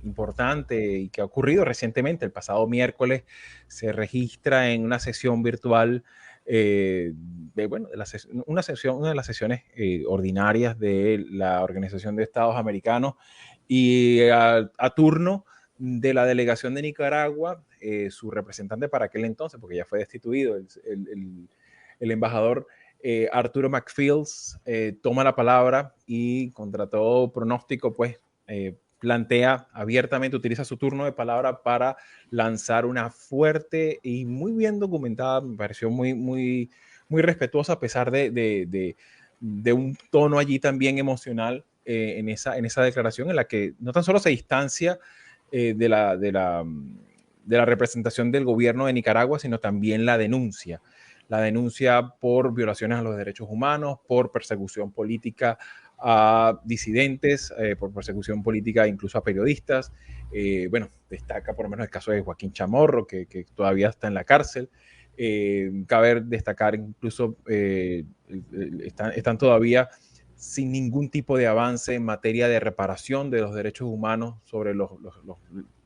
importante y que ha ocurrido recientemente. El pasado miércoles se registra en una sesión virtual una de las sesiones ordinarias de la Organización de Estados Americanos y a turno de la delegación de Nicaragua, su representante para aquel entonces, porque ya fue destituido, el embajador Arturo McFields toma la palabra y contra todo pronóstico, pues plantea abiertamente, utiliza su turno de palabra para lanzar una fuerte y muy bien documentada, me pareció muy respetuosa, a pesar de un tono allí también emocional en esa declaración, en la que no tan solo se distancia de la representación del gobierno de Nicaragua, sino también la denuncia por violaciones a los derechos humanos, por persecución política a disidentes, por persecución política incluso a periodistas. Destaca por lo menos el caso de Joaquín Chamorro, que todavía está en la cárcel. Cabe destacar incluso, están todavía sin ningún tipo de avance en materia de reparación de los derechos humanos sobre los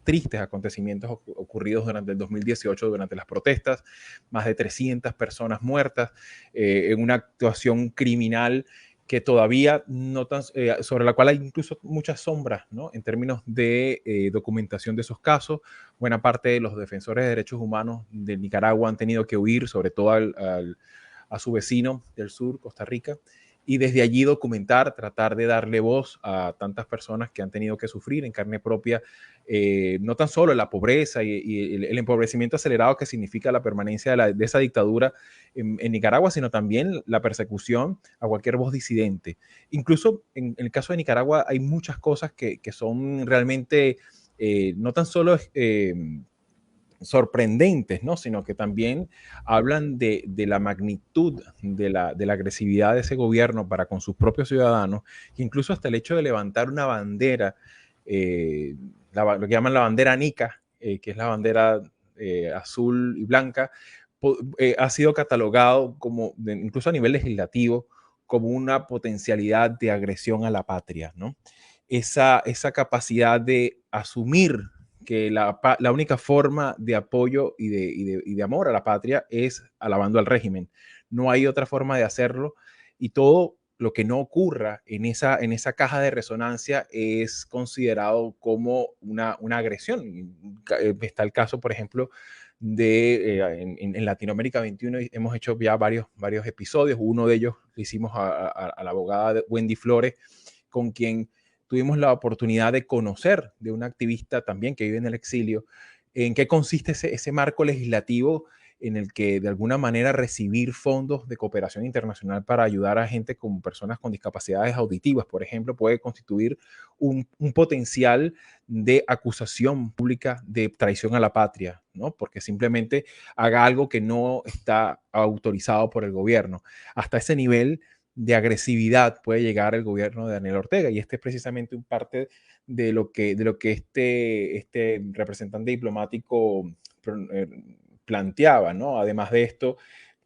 tristes acontecimientos ocurridos durante el 2018, durante las protestas, más de 300 personas muertas, en una actuación criminal que todavía no tan, sobre la cual hay incluso muchas sombras, ¿no? En términos de documentación de esos casos. Buena parte de los defensores de derechos humanos de Nicaragua han tenido que huir, sobre todo a su vecino del sur, Costa Rica, y desde allí documentar, tratar de darle voz a tantas personas que han tenido que sufrir en carne propia, no tan solo la pobreza y el empobrecimiento acelerado que significa la permanencia de esa dictadura en Nicaragua, sino también la persecución a cualquier voz disidente. Incluso en el caso de Nicaragua hay muchas cosas que son realmente no tan solo sorprendentes, ¿no? Sino que también hablan de la magnitud de la agresividad de ese gobierno para con sus propios ciudadanos, que incluso hasta el hecho de levantar una bandera, lo que llaman la bandera nica, que es la bandera azul y blanca, ha sido catalogado como, incluso a nivel legislativo, como una potencialidad de agresión a la patria, ¿no? Esa capacidad de asumir que la única forma de apoyo y de amor a la patria es alabando al régimen. No hay otra forma de hacerlo, y todo lo que no ocurra en esa caja de resonancia es considerado como una agresión. Está el caso, por ejemplo, en Latinoamérica 21 hemos hecho ya varios episodios. Uno de ellos lo hicimos a la abogada Wendy Flores, con quien tuvimos la oportunidad de conocer de una activista también que vive en el exilio, en qué consiste ese marco legislativo en el que de alguna manera recibir fondos de cooperación internacional para ayudar a gente con personas con discapacidades auditivas, por ejemplo, puede constituir un potencial de acusación pública de traición a la patria, ¿no? Porque simplemente haga algo que no está autorizado por el gobierno. Hasta ese nivel de agresividad puede llegar el gobierno de Daniel Ortega, y este es precisamente un parte de lo que este representante diplomático planteaba, ¿no? Además de esto,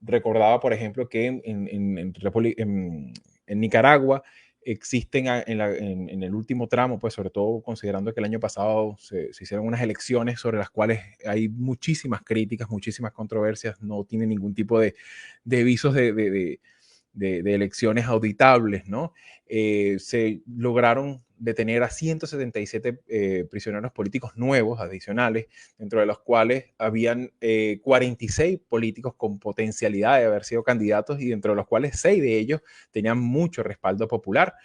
recordaba, por ejemplo, que en Nicaragua existen en el último tramo, pues sobre todo considerando que el año pasado se hicieron unas elecciones sobre las cuales hay muchísimas críticas, muchísimas controversias, no tiene ningún tipo de visos de elecciones auditables, ¿no? Se lograron detener a 177 prisioneros políticos nuevos, adicionales, dentro de los cuales habían 46 políticos con potencialidad de haber sido candidatos, y dentro de los cuales 6 de ellos tenían mucho respaldo popular.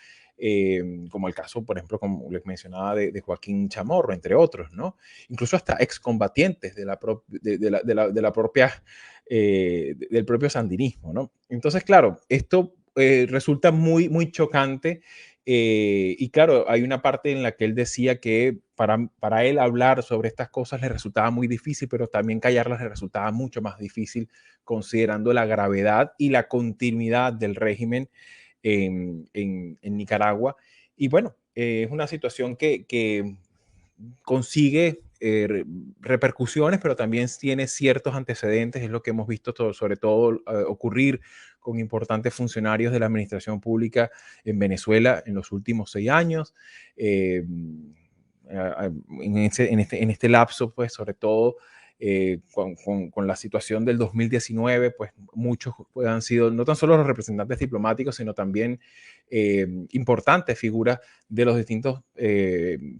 Como el caso, por ejemplo, como les mencionaba, de Joaquín Chamorro, entre otros, ¿no? Incluso hasta excombatientes del propio sandinismo, ¿no? Entonces, claro, esto resulta muy chocante, y claro, hay una parte en la que él decía que para él hablar sobre estas cosas le resultaba muy difícil, pero también callarlas le resultaba mucho más difícil, considerando la gravedad y la continuidad del régimen en Nicaragua. Y bueno, es una situación que consigue repercusiones, pero también tiene ciertos antecedentes. Es lo que hemos visto sobre todo ocurrir con importantes funcionarios de la administración pública en Venezuela en los últimos 6 años. en este lapso, pues sobre todo con la situación del 2019, pues muchos pues, han sido no tan solo los representantes diplomáticos, sino también importantes figuras de los distintos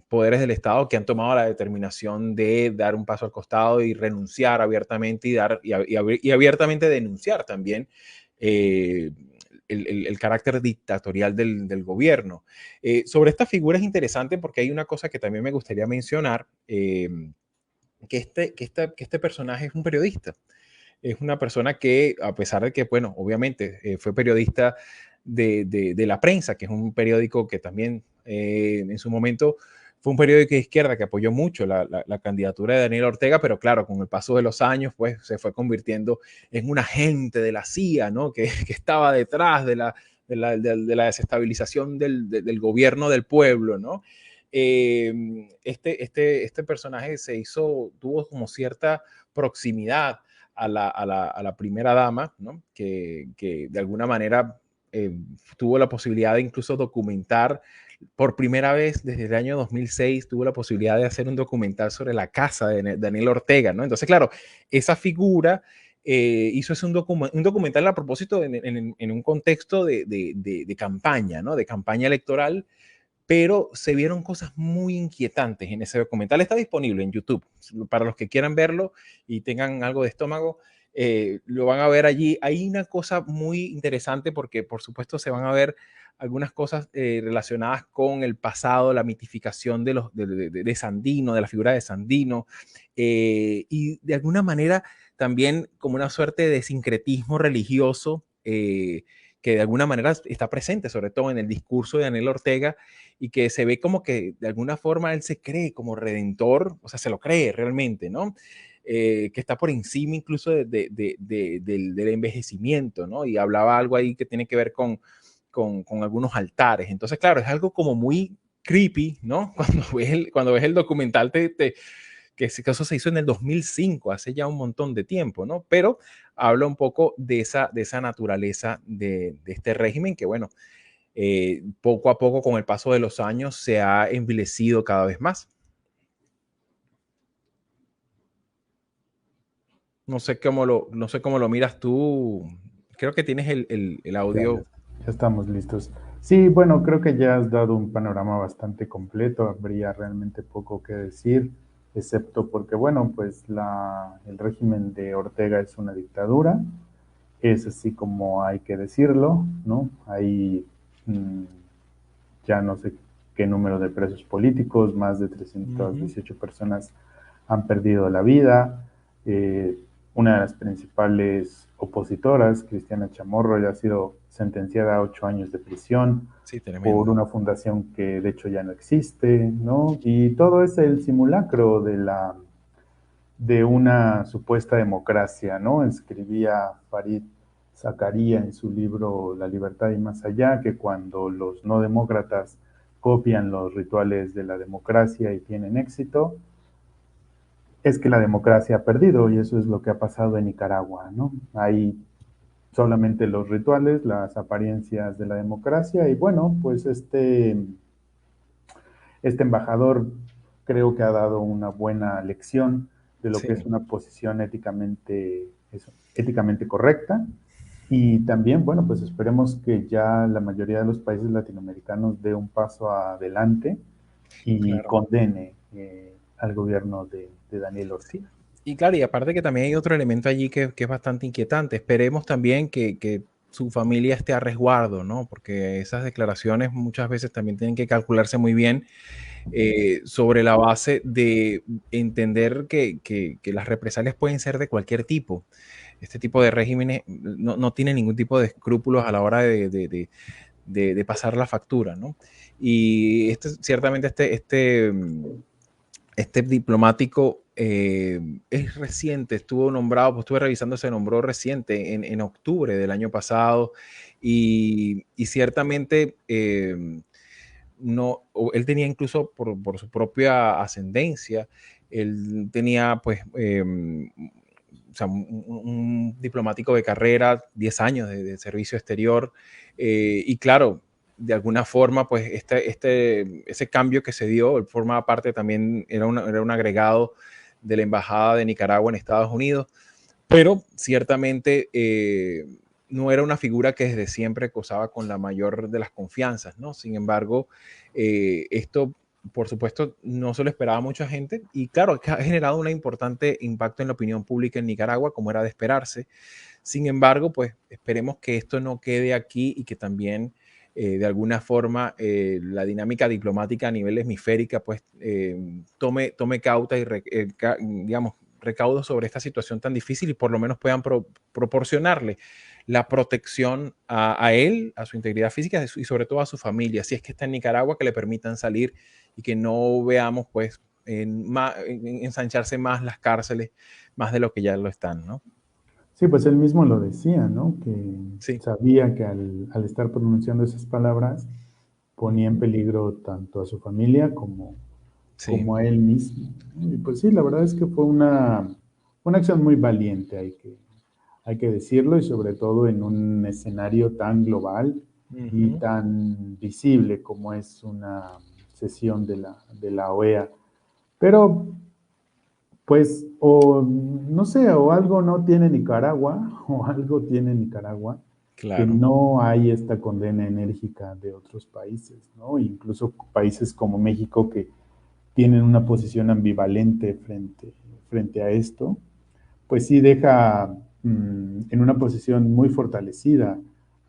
poderes del Estado que han tomado la determinación de dar un paso al costado y renunciar abiertamente y abiertamente denunciar también el carácter dictatorial del gobierno. Sobre esta figura es interesante porque hay una cosa que también me gustaría mencionar, que este personaje es un periodista. Es una persona que, a pesar de que, bueno, obviamente fue periodista de La Prensa, que es un periódico que también en su momento fue un periódico de izquierda que apoyó mucho la candidatura de Daniel Ortega, pero claro, con el paso de los años, pues se fue convirtiendo en un agente de la CIA, ¿no? Que estaba detrás de la desestabilización del gobierno del pueblo, ¿no? Este personaje tuvo como cierta proximidad a la primera dama, ¿no? Que de alguna manera tuvo la posibilidad de incluso documentar por primera vez desde el año 2006, tuvo la posibilidad de hacer un documental sobre la casa de Daniel Ortega, ¿no? Entonces, claro, esa figura hizo un documental a propósito en un contexto de campaña, ¿no? De campaña electoral, pero se vieron cosas muy inquietantes en ese documental. Está disponible en YouTube. Para los que quieran verlo y tengan algo de estómago, lo van a ver allí. Hay una cosa muy interesante porque, por supuesto, se van a ver algunas cosas relacionadas con el pasado, la mitificación de Sandino, de la figura de Sandino, y de alguna manera también como una suerte de sincretismo religioso que de alguna manera está presente, sobre todo en el discurso de Daniel Ortega, y que se ve como que de alguna forma él se cree como redentor, o sea, se lo cree realmente, ¿no? Que está por encima incluso del envejecimiento, ¿no? Y hablaba algo ahí que tiene que ver con algunos altares. Entonces, claro, es algo como muy creepy, ¿no? Cuando ves el documental, que eso se hizo en el 2005, hace ya un montón de tiempo, ¿no? Pero habla un poco de esa naturaleza de este régimen que, bueno, poco a poco con el paso de los años se ha envilecido cada vez más. No sé cómo lo miras tú. Creo que tienes el Ya, ya, audio. ya estamos listos. Sí, bueno, creo que ya has dado un panorama bastante completo. Habría realmente poco que decir, excepto porque, bueno, pues el régimen de Ortega es una dictadura. Es así como hay que decirlo, ¿no? Hay ya no sé qué número de presos políticos, más de Ujú. 318 personas han perdido la vida. Eh, una de las principales opositoras, Cristiana Chamorro, ya ha sido sentenciada a 8 años de prisión Sí, por tremendo. una fundación que de hecho ya no existe, ¿no? Y todo es el simulacro de una supuesta democracia, ¿no? Escribía Farid Zakaria en su libro La libertad y más allá, que cuando los no demócratas copian los rituales de la democracia y tienen éxito, es que la democracia ha perdido y eso es lo que ha pasado en Nicaragua, ¿no? Hay solamente los rituales, las apariencias de la democracia y bueno, pues este embajador creo que ha dado una buena lección de lo Sí. que es una posición éticamente correcta. Y también, bueno, pues esperemos que ya la mayoría de los países latinoamericanos dé un paso adelante y Claro. condene al gobierno de Daniel Sí. Ortega. Y claro, y aparte que también hay otro elemento allí que es bastante inquietante. Esperemos también que su familia esté a resguardo, ¿no? Porque esas declaraciones muchas veces también tienen que calcularse muy bien sobre la base de entender que las represalias pueden ser de cualquier tipo. Este tipo de regímenes no tienen ningún tipo de escrúpulos a la hora de pasar la factura, ¿no? Y ciertamente este diplomático es reciente, estuvo nombrado, pues estuve revisando, se nombró reciente, en octubre del año pasado, y ciertamente no, él tenía incluso por su propia ascendencia, él tenía pues, o sea, un diplomático de carrera, 10 años de servicio exterior, y claro, de alguna forma, pues ese cambio que se dio, él formaba parte también, era un agregado de la Embajada de Nicaragua en Estados Unidos, pero ciertamente no era una figura que desde siempre gozaba con la mayor de las confianzas, ¿no? Sin embargo, esto, por supuesto, no se lo esperaba a mucha gente y claro, ha generado un importante impacto en la opinión pública en Nicaragua, como era de esperarse. Sin embargo, pues esperemos que esto no quede aquí y que también de alguna forma la dinámica diplomática a nivel hemisférica pues tome cauta y digamos recaudos sobre esta situación tan difícil y por lo menos puedan proporcionarle la protección a él, a su integridad física y sobre todo a su familia, si es que está en Nicaragua, que le permitan salir y que no veamos pues ensancharse más las cárceles, más de lo que ya lo están, ¿no? Sí, pues él mismo lo decía, ¿no? Que Sí. sabía que al estar pronunciando esas palabras ponía en peligro tanto a su familia Sí. como a él mismo. Y pues sí, la verdad es que fue una acción muy valiente, hay que decirlo, y sobre todo en un escenario tan global y Ujú. tan visible como es una sesión de la OEA. Pero pues, o no sé, o algo no tiene Nicaragua, o algo tiene Nicaragua, que Claro. no hay esta condena enérgica de otros países, ¿no? Incluso países como México que tienen una posición ambivalente frente a esto, pues sí deja en una posición muy fortalecida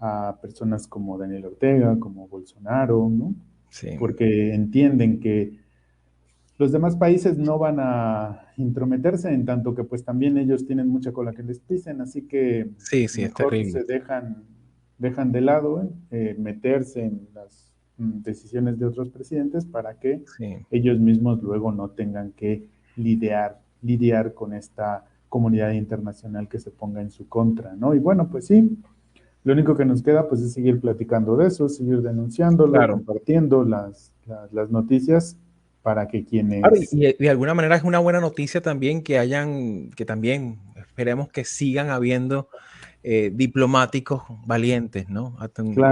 a personas como Daniel Ortega, como Bolsonaro, ¿no? Sí. Porque entienden que los demás países no van a intrometerse en tanto que pues también ellos tienen mucha cola que les pisen, así que Sí, sí, es mejor terrible. se dejan de lado meterse en las decisiones de otros presidentes para que Sí. ellos mismos luego no tengan que lidiar con esta comunidad internacional que se ponga en su contra, ¿no? Y bueno, pues sí, lo único que nos queda pues es seguir platicando de eso, seguir denunciándolo, Claro. compartiendo las noticias para que Claro, quienes... y de alguna manera es una buena noticia también que también esperemos que sigan habiendo diplomáticos valientes, ¿no?